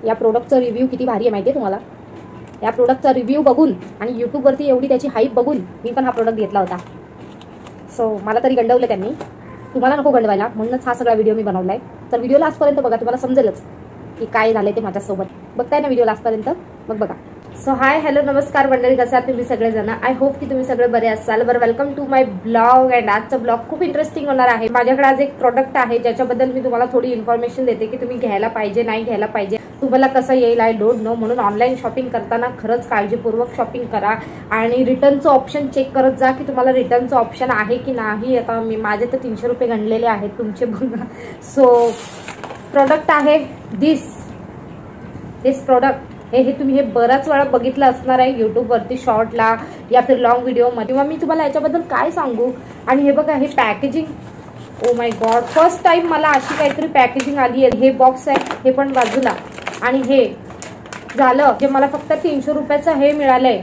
या प्रोडक्टचा रिव्ह्यू किती भारी आहे माहिती आहे तुम्हाला. या प्रोडक्टचा रिव्ह्यू बघून आणि यूट्यूबवरती एवढी त्याची हाईप बघून मी पण हा प्रोडक्ट घेतला होता. सो मला तरी गंडवलं त्यांनी, तुम्हाला नको गंडवायला, म्हणूनच हा सगळा व्हिडिओ मी बनवला आहे. तर व्हिडिओ लास्टपर्यंत बघा, तुम्हाला समजेलच की काय झालं ते माझ्यासोबत. बघताय ना व्हिडिओ लास्टपर्यंत, मग बघा. सो हाय हॅलो नमस्कार मंडळी, कसे आहात तुम्ही सगळेजण. आय होप की तुम्ही सगळे बरे असाल. बरं, welcome to my blog. And आजचा ब्लॉग खूप इंटरेस्टिंग होणार आहे. माझ्याकडे आज एक प्रोडक्ट आहे ज्याच्याबद्दल मी तुम्हाला थोडी इन्फॉर्मेशन देते की तुम्ही घ्यायला पाहिजे नाही घ्यायला पाहिजे, तुम्हाला कसं येईल आय डोंट नो. म्हणून ऑनलाईन शॉपिंग करताना खरंच काळजीपूर्वक शॉपिंग करा आणि रिटर्नचं ऑप्शन चेक करत जा की तुम्हाला रिटर्नचं ऑप्शन आहे की नाही. आता मी माझे तर 300 रुपये गणलेले आहेत, तुमचे बघा. सो प्रोडक्ट आहे दिस प्रोडक्ट. हे तुम्ही हे बराच वेळा बघितलं असणार आहे यूट्यूबवरती, शॉर्टला या फिर लॉंग व्हिडिओमध्ये. किंवा मी तुम्हाला याच्याबद्दल काय सांगू. आणि हे बघा, हे packaging, oh my God, first time मला अशी काहीतरी पॅकेजिंग आली आहे. हे बॉक्स आहे, हे पण बाजूला, आणि हे झालं जे मला फक्त 300 रुपयाचं हे मिळालंय.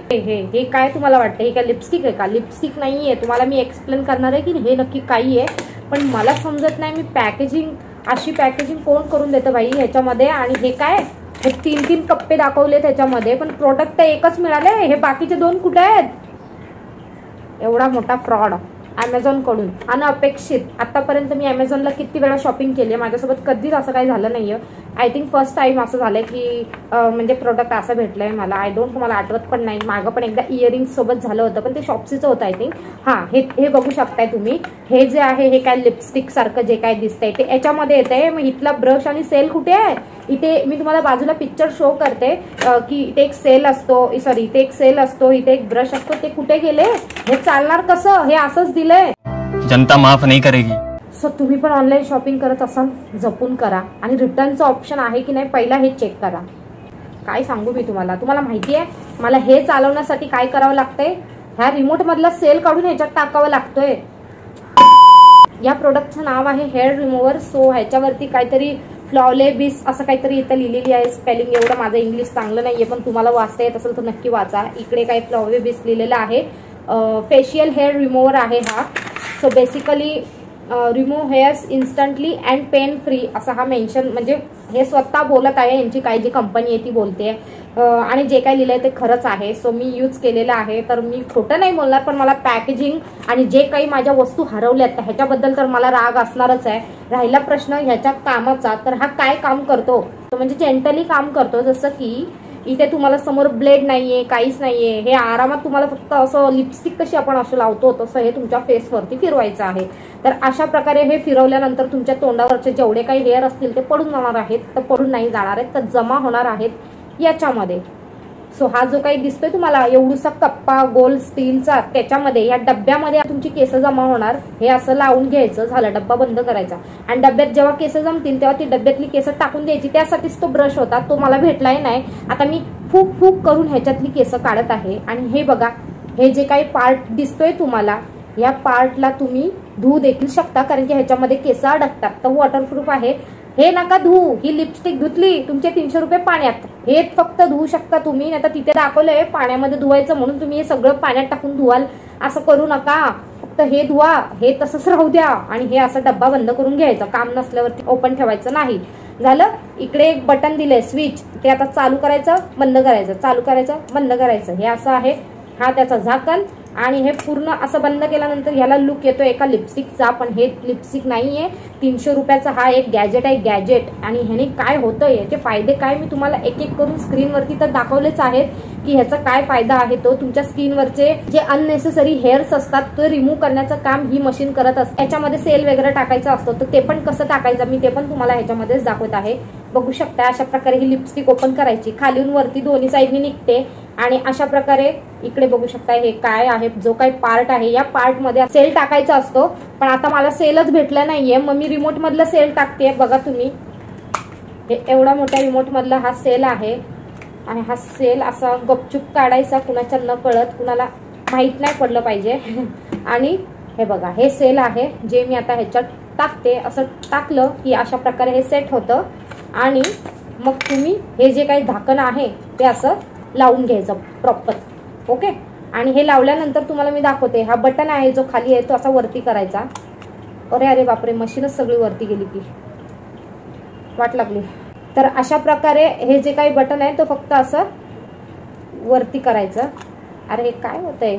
हे काय तुम्हाला वाटतं, हे काय लिपस्टिक आहे का? लिपस्टिक नाहीये. तुम्हाला मी एक्सप्लेन करणार आहे की हे नक्की काही आहे, पण मला समजत नाही. मी पॅकेजिंग, अशी पॅकेजिंग कोण करून देतं बाई ह्याच्यामध्ये. आणि हे काय, हे 3 कप्पे दाखवले त्याच्यामध्ये, पण प्रोडक्ट एकच मिळाले. हे बाकीचे 2 कुठे आहेत? एवढा मोठा फ्रॉड अमेझॉन कडून, अनअपेक्षित. आतापर्यंत मी अमेझॉनला किती वेळा शॉपिंग केली आहे, माझ्यासोबत कधीच असं काही झालं नाहीये. आय थिंक फर्स्ट टाइम असं झालंय की म्हणजे प्रोडक्ट असं भेटलंय मला. आय डोंट, मला आठवत पण नाही. मागं पण एकदा इयरिंग्स सोबत झालं होतं, पण ते शॉप्सीचं होतं आय थिंक. हां, हे बघू शकताय तुम्ही. हे जे आहे हे काय लिपस्टिक सारखं जे काय दिसतंय ते याच्यामध्ये येतंय. मग इथला ब्रश आणि सेल कुठे आहे? इथे मी तुम्हाला बाजूला पिक्चर शो करते की इथे एक सेल असतो, सॉरी इथे एक सेल असतो, इथे एक ब्रश असतो. ते कुठे गेले? हे चालणार कसं? हे असंच दिलंय, जनता माफ नाही करेगी. सो तुम्ही पण ऑनलाईन शॉपिंग करत असाल जपून करा. आणि रिटर्नचं ऑप्शन आहे की नाही पहिला हे चेक करा. काय सांगू मी तुम्हाला माहिती आहे मला हे चालवण्यासाठी काय करावं लागतंय? ह्या रिमोट मधला सेल काढून ह्याच्यात टाकावं लागतोय. या प्रोडक्टचं नाव आहे हेअर रिमूव्हर. सो ह्याच्यावरती काहीतरी फ्लॉलेबिस असं काहीतरी इथं लिहिलेली आहे. स्पेलिंग एवढं माझं इंग्लिश चांगलं नाहीये, पण तुम्हाला वाचता येत असेल तर नक्की वाचा. इकडे काही फ्लॉलेबिस लिहिलेलं आहे. फेशियल हेअर रिमूव्हर आहे हा. So basically remove hairs instantly and pain free असं हा मेन्शन, म्हणजे हे स्वतः बोलत आहे, यांची काही जी कंपनी आहे ती बोलते. आणि जे काही लिहिलंय ते खरंच आहे. सो मी यूज केलेलं आहे, तर मी खोटं नाही बोलणार. पण मला पॅकेजिंग आणि जे काही माझ्या वस्तू हरवल्यात ह्याच्याबद्दल तर मला राग असणारच आहे. राहिला प्रश्न ह्याच्या कामाचा, तर हा काय काम करतो, तो म्हणजे जेंटली काम करतो. जसं की इथे तुम्हाला समोर ब्लेड नाहीये, काहीच नाहीये. हे आरामात तुम्हाला फक्त असं लिपस्टिक कशी आपण असं लावतो तसं हे तुमच्या फेसवरती फिरवायचं आहे. तर अशा प्रकारे हे फिरवल्यानंतर तुमच्या तोंडावरचे जेवढे काही हेअर असतील ते पडून जाणार आहेत, तर पडून नाही जाणार आहेत, तर जमा होणार आहेत याच्यामध्ये. सो हा जो काही दिसतोय तुम्हाला एवढूसा कप्पा गोल स्टीलचा, त्याच्यामध्ये या डब्यामध्ये तुमची केस जमा होणार. हे असं लावून घ्यायचं, झालं, डब्बा बंद करायचा. आणि डब्यात जेव्हा केस जमतील तेव्हा ती डब्यातली केस टाकून द्यायची. त्यासाठीच तो ब्रश होता, तो मला भेटलाय नाही. आता मी फूक करून ह्याच्यातली केस काढत आहे. आणि हे बघा, हे जे काही पार्ट दिसतोय तुम्हाला, या पार्टला तुम्ही धुवू देखील शकता, कारण की ह्याच्यामध्ये केस अडकतात. तर वॉटरप्रूफ आहे. हे नका धुवू. ही लिपस्टिक धुतली, तुमचे 300 रुपये पाण्यात. हे फक्त धुवू शकता तुम्ही, नाही तर तिथे दाखवलंय पाण्यामध्ये धुवायचं म्हणून तुम्ही हे सगळं पाण्यात टाकून धुवाल. असं करू नका. फक्त हे धुवा, हे तसंच राहू द्या. आणि हे असं डब्बा बंद करून घ्यायचं, काम नसल्यावरती ओपन ठेवायचं नाही. झालं. इकडे एक बटन दिलंय स्विच, ते आता चालू करायचं बंद करायचं, चालू करायचं बंद करायचं. हे असं आहे. हा त्याचा झाकण. आणि हे पूर्ण असं बंद केल्यानंतर ह्याला लुक येतो एका लिपस्टिकचा, पण हे लिपस्टिक नाहीये. 300 रुपयाचा हा एक गॅजेट आहे, गॅजेट. आणि ह्याने काय होतं, याचे फायदे काय, मी तुम्हाला एक एक करून स्क्रीनवरती तर दाखवलेच आहेत की ह्याचा काय फायदा आहे. तो तुमच्या स्किनवरचे जे अननेसेसरी हेअर्स असतात ते रिमूव्ह करण्याचं काम ही मशीन करत असते. याच्यामध्ये सेल वगैरे टाकायचं असतं, तर ते पण कसं टाकायचं मी ते पण तुम्हाला ह्याच्यामध्येच दाखवत आहे. बघू शकता अशा प्रकारे ही लिपस्टिक ओपन करायची, खालीून वरती दोन्ही साईडनी निघते. आणि अशा प्रकारे इकडे बघू शकता हे काय आहे, जो काही पार्ट आहे या पार्ट मध्ये सेल टाकायचा असतो. पण आता मला सेलच भेटला नाहीये, मग मी रिमोट मधला सेल टाकते. बघा तुम्ही, हे एवढा मोठा रिमोट मधला हा सेल आहे. आणि हा सेल असा गपचूप काढायचा, कुणाच्या न कळत, कुणाला माहित नाही पडलं पाहिजे. आणि हे बघा, हे सेल आहे जे मी आता ह्याच्यात टाकते. असं टाकलं की अशा प्रकारे हे सेट होतं. आणि मग तुम्ही हे जे काही झाकण आहे ते असं लावून घ्यायचं प्रॉपर. ओके. आणि हे लावल्यानंतर तुम्हाला मी दाखवते, हा बटन आहे जो खाली आहे तो असा वरती करायचा. अरे बापरे, मशीनच सगळी वरती गेली की वाट लागली. तर अशा प्रकारे हे जे काही बटन आहे तो फक्त असं वरती करायचं. अरे हे काय होतंय.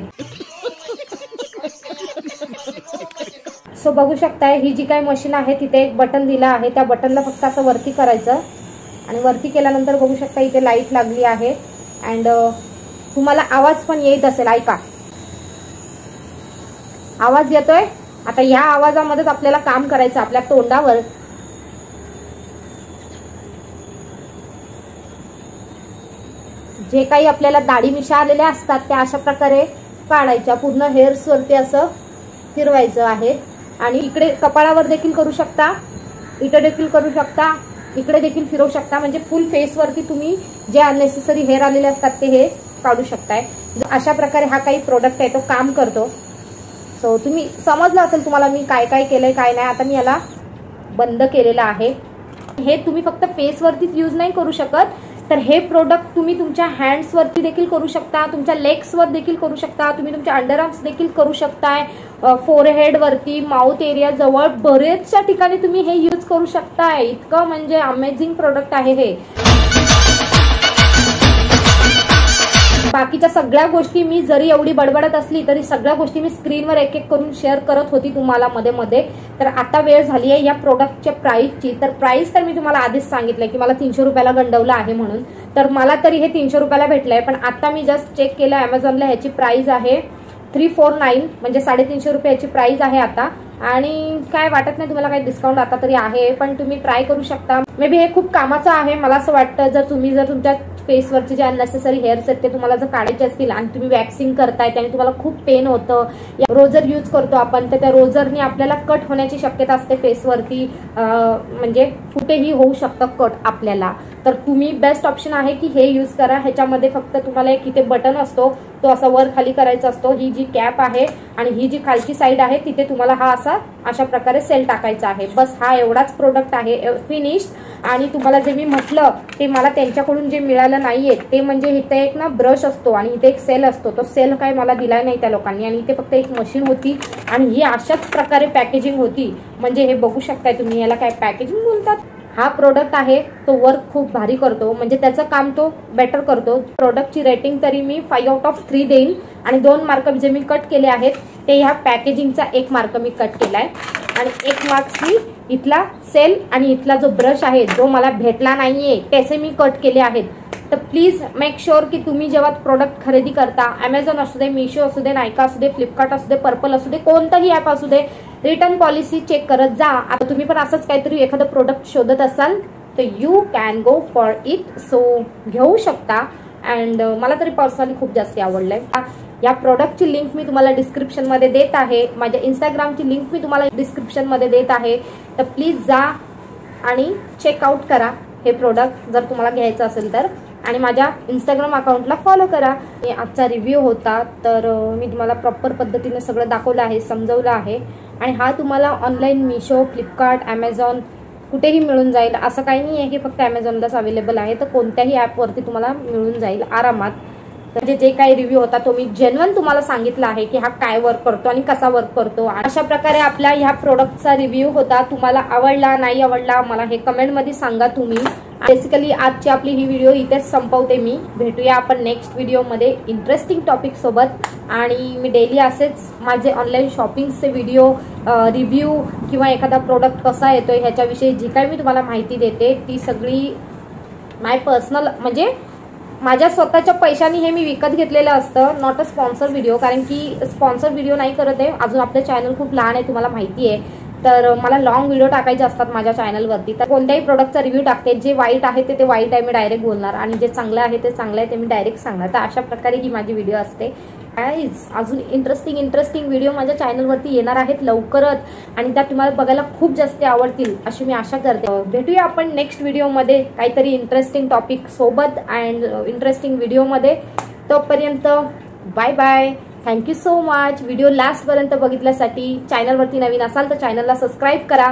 सो बघू शकताय ही जी काही मशीन आहे तिथे एक बटन दिलं आहे, त्या बटनला फक्त असं वरती करायचं आणि वरती केल्यानंतर बघू शकता इथे लाईट लागली आहे. अँड तुम्हाला आवाज पण येत असेल, ऐका आवाज येतोय. आता या आवाजामध्येच आपल्याला काम करायचं. आपल्या तोंडावर जे काही आपल्याला दाढी मिशा आलेल्या असतात त्या अशा प्रकारे काढायच्या. पूर्ण हेअर्स वरती असं फिरवायचं आहे. आणि इकडे कपाळावर देखील करू शकता, इकडे देखील करू शकता, इकडे देखील फिरवू शकता. म्हणजे फुल फेस वरती तुम्ही जे अननेसेसरी हेअर आलेले असतात ते हे काढू शकताय. अशा प्रकारे हा काही प्रोडक्ट आहे तो काम करतो. सो तुम्ही समजलं असेल तुम्हाला मी काय काय केलंय काय नाही. आता मी याला बंद केलेलं आहे. हे तुम्ही फक्त फेस वरतीच यूज नाही करू शकत, तर हे प्रोडक्ट तुम्ही तुमच्या हँड्स वरती देखील करू शकता, तुमच्या लेग्स वर देखील करू शकता, तुम्ही तुमच्या अंडरआर्म्स देखील करू शकताय, फोरहेड वरती, माउथ एरिया जवळ बरेचशा ठिकाणी तुम्ही हे यूज करू शकताय. इतकं म्हणजे अमेझिंग प्रोडक्ट आहे हे. बाकीच्या सगळ्या गोष्टी मी जरी एवढी बडबडत असली तरी सगळ्या गोष्टी मी स्क्रीनवर एक एक करून शेअर करत होती तुम्हाला मध्ये मध्ये. तर आता वेळ झाली आहे या प्रोडक्टच्या प्राइसची. तर प्राइस तर मी तुम्हाला आधीच सांगितलं की मला 300 रुपयाला गंडवलं आहे म्हणून. तर मला तरी हे 300 रुपयाला भेटलंय. पण आता मी जस्ट चेक केलं अमेझॉनला, ह्याची प्राइस आहे 349, म्हणजे 350 रुपयाची प्राइस आहे आता. आणि काय वाटत नाही तुम्हाला काही डिस्काउंट आता तरी आहे, पण तुम्ही ट्राय करू शकता. मे बी हे खूप कामाचं आहे मला असं वाटतं. जर तुमच्या फेसवरचे जे अननेसेसरी हेअर्स आहेत ते तुम्हाला जर काढायचे असतील आणि तुम्ही वॅक्सिंग करताय त्याने तुम्हाला खूप पेन होतं, रोजर यूज करतो आपण, तर त्या रोजरनी आपल्याला कट होण्याची शक्यता असते फेसवरती, म्हणजे कुठेही होऊ शकतं कट आपल्याला. तर तुम्ही बेस्ट ऑप्शन आहे की हे यूज करा. ह्याच्यामध्ये फक्त तुम्हाला एक इथे बटन असतो तो असा वर खाली करायचा असतो. ही जी कॅप आहे आणि ही जी खालची साईड आहे तिथे तुम्हाला हा अशा प्रकारे सेल टाकायचा आहे. बस हा एवढाच प्रोडक्ट आहे, फिनिश्ड. आणि तुम्हाला जे मी म्हटलं ते मला त्यांच्याकडून जे मिळालं नाहीये ते म्हणजे इथे एक ना ब्रश असतो आणि इथे एक सेल असतो. तो सेल काय मला दिलाय नाही त्या लोकांनी. आणि इथे फक्त एक मशीन होती आणि ही अशाच प्रकारे पॅकेजिंग होती. म्हणजे हे बघू शकताय तुम्ही, याला काय पॅकेजिंग बोलतात. हा प्रोडक्ट आहे तो वर्क खूप भारी करतो, म्हणजे त्याचं काम तो बेटर करतो. प्रोडक्टची रेटिंग तरी मी 5 आउट ऑफ 3 देईन. आणि 2 मार्क जे मी कट केले आहेत ते ह्या पॅकेजिंगचा 1 मार्क मी कट केलाय आणि 1 मार्क्स मी इथला सेल आणि इथला जो ब्रश आहे जो मला भेटला नाहीये त्याचे मी कट केले आहेत. तर प्लीज मेक शुअर की तुम्ही जेव्हा प्रोडक्ट खरेदी करता, अमेझॉन असू दे, मिशो असू दे, नायका असू दे, फ्लिपकार्ट असू दे, पर्पल असू दे, कोणतंही ऍप असू दे, रिटर्न पॉलिसी चेक करत जा. आता तुम्ही पण असंच काहीतरी एखादं प्रोडक्ट शोधत असाल तर you can go for it. So घेऊ शकता. अँड मला तरी पर्सनली खूप जास्त आवडलंय. या प्रोडक्टची लिंक मी तुम्हाला डिस्क्रिप्शनमध्ये देत आहे. माझ्या इंस्टाग्रामची लिंक मी तुम्हाला डिस्क्रिप्शनमध्ये देत आहे. तर प्लीज जा आणि चेकआउट करा हे प्रोडक्ट जर तुम्हाला घ्यायचं असेल तर. आणि माझ्या इंस्टाग्राम अकाउंटला फॉलो करा. आजचा रिव्ह्यू होता तर मी तुम्हाला प्रॉपर पद्धतीने सगळं दाखवलं आहे, समजवलं आहे. आणि हा तुम्हाला ऑनलाईन मिशो, फ्लिपकार्ट, अमेझॉन कुठेही मिळून जाईल. असं काही नाही आहे की फक्त अमेझॉनलाच अवेलेबल आहे, तर कोणत्याही ॲपवरती तुम्हाला मिळून जाईल आरामात. म्हणजे जे काही रिव्ह्यू होता तो मी जेन्युइन तुम्हाला सांगितलं आहे की हा काय वर्क करतो आणि कसा वर्क करतो. अशा प्रकारे आपल्या ह्या प्रोडक्टचा रिव्ह्यू होता. तुम्हाला आवडला नाही आवडला मला हे कमेंटमध्ये सांगा तुम्ही. बेसिकली आजची आपली ही व्हिडिओ इथेच संपवते मी. भेटूया आपण नेक्स्ट व्हिडिओमध्ये इंटरेस्टिंग टॉपिक सोबत. आणि मी डेली असेच माझे ऑनलाईन शॉपिंगचे व्हिडिओ, रिव्ह्यू किंवा एखादा प्रोडक्ट कसा येतोय ह्याच्याविषयी जी काही मी तुम्हाला माहिती देते ती सगळी माय पर्सनल, म्हणजे माझ्या स्वतःच्या पैशानी हे मी विकत घेतलेलं असतं. नॉट अ स्पॉन्सर व्हिडिओ, कारण की स्पॉन्सर व्हिडिओ नाही करत आहे अजून. आपलं चॅनल खूप लहान आहे तुम्हाला माहिती आहे. तर मला लॉंग व्हिडिओ टाकायचे असतात माझ्या चॅनलवरती. तर कोणत्याही प्रोडक्टचा रिव्ह्यू टाकते. जे वाईट आहे ते वाईट आहे मी डायरेक्ट बोलणार, आणि जे चांगलं आहे ते चांगलं आहे ते मी डायरेक्ट सांगणार. तर अशा प्रकारे ही माझी व्हिडिओ असते. अजून इंटरेस्टिंग व्हिडिओ माझ्या चॅनलवरती येणार आहेत लवकरच, आणि त्या तुम्हाला बघायला खूप जास्त आवडतील अशी मी आशा करते. भेटूया आपण नेक्स्ट व्हिडिओमध्ये काहीतरी इंटरेस्टिंग टॉपिक सोबत अँड इंटरेस्टिंग व्हिडिओमध्ये. तोपर्यंत bye bye. Thank you so much video लास्टपर्यंत बघितल्यासाठी. चॅनलवरती नवीन असाल तर चॅनलला सबस्क्राईब करा.